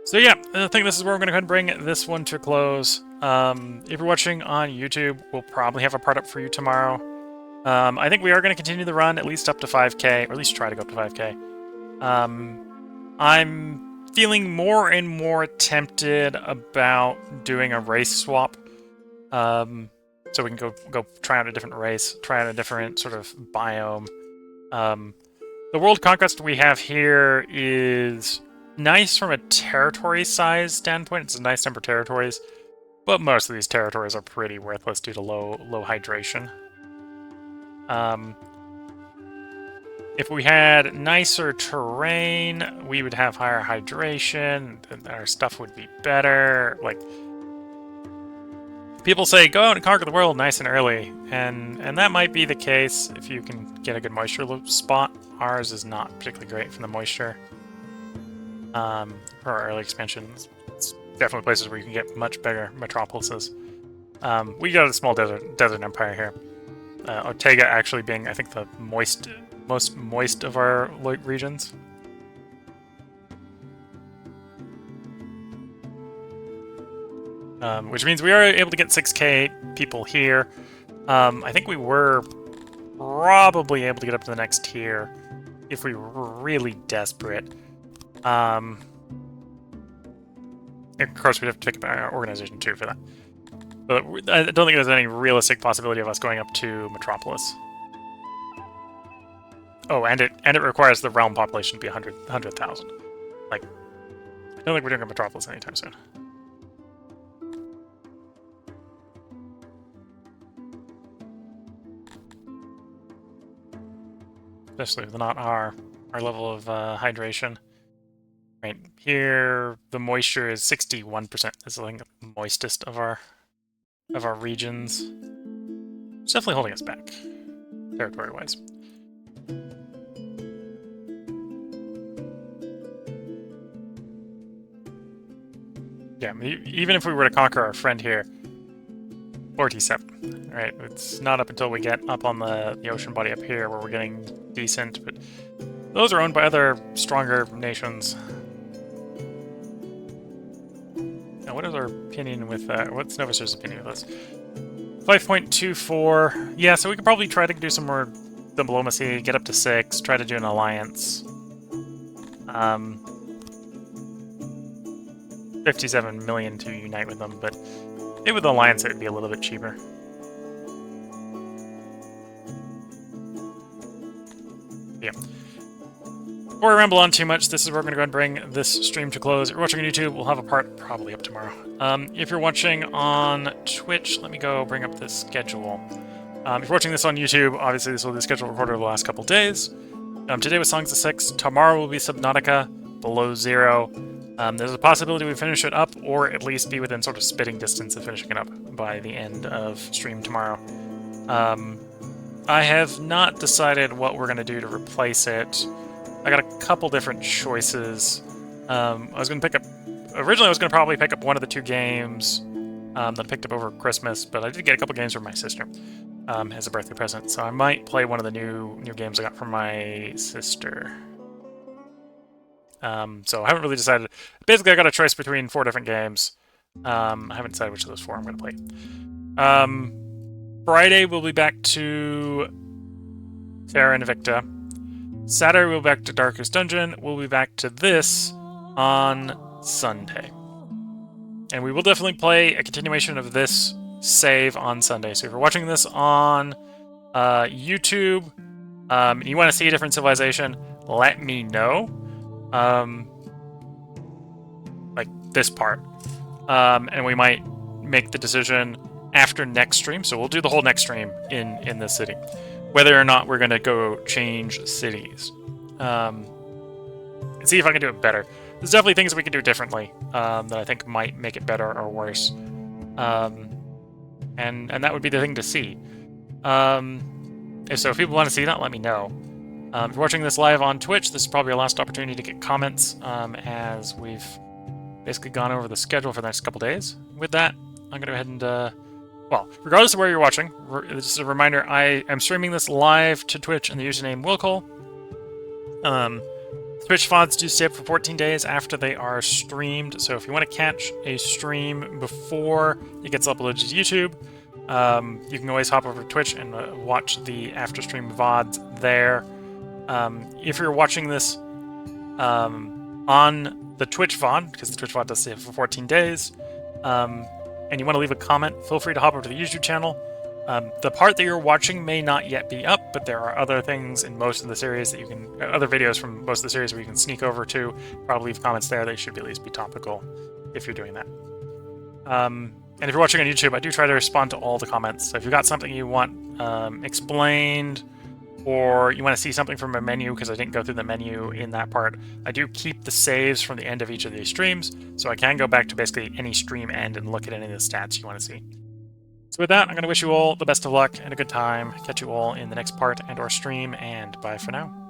So yeah, I think this is where we're going to go ahead and bring this one to a close. If you're watching on YouTube, we'll probably have a part up for you tomorrow. I think we are going to continue the run at least up to 5k, or at least try to go up to 5k. I'm feeling more and more tempted about doing a race swap. So we can go try out a different race, try out a different sort of biome. The world conquest we have here is nice from a territory size standpoint. It's a nice number of territories, but most of these territories are pretty worthless due to low hydration. If we had nicer terrain, we would have higher hydration, and our stuff would be better. Like, people say, go out and conquer the world nice and early, and that might be the case if you can get a good moisture spot. Ours is not particularly great from the moisture. For our early expansions, it's definitely places where you can get much bigger metropolises. We got a small desert empire here. Ortega actually being, I think, the most moist of our regions. Which means we are able to get 6k people here. I think we were probably able to get up to the next tier if we were really desperate. Of course, we'd have to pick up our organization too for that. But I don't think there's any realistic possibility of us going up to Metropolis. Oh, and it requires the realm population to be 100,000. Like, I don't think we're doing a Metropolis anytime soon. Especially with not our level of hydration. Right here, the moisture is 61%. This is like the moistest of our regions. It's definitely holding us back, territory-wise. Yeah, even if we were to conquer our friend here, 47. Right, it's not up until we get up on the ocean body up here where we're getting decent, but those are owned by other stronger nations. Now, what is our opinion with what's Novus's opinion with this? 5.24. Yeah, so we could probably try to do some more diplomacy, get up to 6, try to do an alliance. 57 million to unite with them, but maybe with the alliance it would be a little bit cheaper. Yeah. Before I ramble on too much, this is where we're going to go ahead and bring this stream to close. If you're watching on YouTube, we'll have a part probably up tomorrow. If you're watching on Twitch, let me go bring up the schedule. If you're watching this on YouTube, obviously this will be the schedule recorded over the last couple days. Today was Songs of Six. Tomorrow will be Subnautica, Below Zero. There's a possibility we finish it up, or at least be within sort of spitting distance of finishing it up by the end of stream tomorrow. I have not decided what we're going to do to replace it. I got a couple different choices. Originally I was going to probably pick up one of the 2 games that I picked up over Christmas, but I did get a couple games from my sister. as a birthday present. So I might play one of the new games I got from my sister. So I haven't really decided. Basically, I got a choice between 4 different games. I haven't decided which of those 4 I'm going to play. Friday, we'll be back to Terra Invicta. Saturday, we'll be back to Darkest Dungeon. We'll be back to this on Sunday. And we will definitely play a continuation of this save on Sunday. So if you're watching this on YouTube, and you want to see a different civilization, let me know. Like this part. And we might make the decision after next stream. So we'll do the whole next stream in this city. Whether or not we're going to go change cities. And see if I can do it better. There's definitely things we can do differently that I think might make it better or worse. And that would be the thing to see. If people want to see that, let me know. If you're watching this live on Twitch, this is probably our last opportunity to get comments as we've basically gone over the schedule for the next couple days. With that, I'm going to go ahead and... well, regardless of where you're watching, just a reminder, I am streaming this live to Twitch and the username Willcole. Twitch VODs do stay up for 14 days after they are streamed, so if you want to catch a stream before it gets uploaded to YouTube, you can always hop over to Twitch and watch the after-stream VODs there. If you're watching this on the Twitch VOD, because the Twitch VOD does stay up for 14 days, and you want to leave a comment, feel free to hop over to the YouTube channel. The part that you're watching may not yet be up, but there are other things in most of the series that you can, other videos from most of the series where you can sneak over to, probably leave comments there. They should at least be topical if you're doing that. And if you're watching on YouTube, I do try to respond to all the comments. So if you've got something you want explained, or you want to see something from a menu, because I didn't go through the menu in that part, I do keep the saves from the end of each of these streams, so I can go back to basically any stream end and look at any of the stats you want to see. So with that, I'm going to wish you all the best of luck and a good time. Catch you all in the next part and or stream, and bye for now.